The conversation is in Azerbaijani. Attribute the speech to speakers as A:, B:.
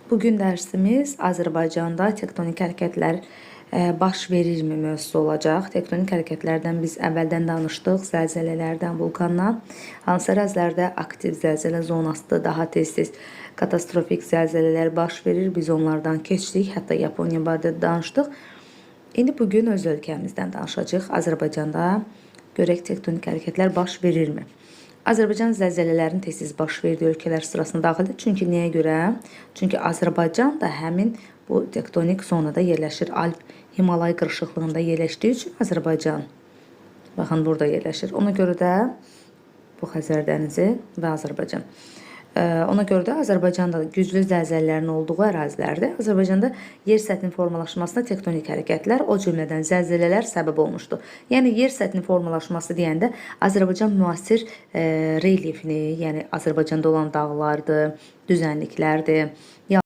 A: Bugün dərsimiz Azərbaycanda tektonik hərəkətlər baş verirmi mövzusu olacaq. Tektonik hərəkətlərdən biz əvvəldən danışdıq, zəlzələlərdən, vulkandan. Hansı ərazilərdə aktiv zəlzələ zonasıdır, daha tez-tez katastrofik zəlzələlər baş verir. Biz onlardan keçdik, hətta Yaponiya barədə danışdıq. İndi bugün öz ölkəmizdən danışacağıq. Azərbaycanda görək tektonik hərəkətlər baş verirmi? Azərbaycan zəlzələlərin tez-tez baş verdiyi ölkələr sırasına daxildir. Çünki nəyə görə? Çünki Azərbaycan da həmin bu tektonik zonada yerləşir. Alp-Himalay qırışıqlığında yerləşdiyi üçün Azərbaycan, baxın, burada yerləşir. Ona görə də bu Xəzər dənizi və Azərbaycan. Ona görə də Azərbaycanda güclü zəlzələlərin olduğu ərazilərdə Azərbaycanda yer səthinin formalaşmasına tektonik hərəkətlər, o cümlədən zəlzələlər səbəb olmuşdur. Yəni yer səthinin formalaşması deyəndə Azərbaycan müasir relyefini, yəni Azərbaycanda olan dağlardır, düzənliklərdir,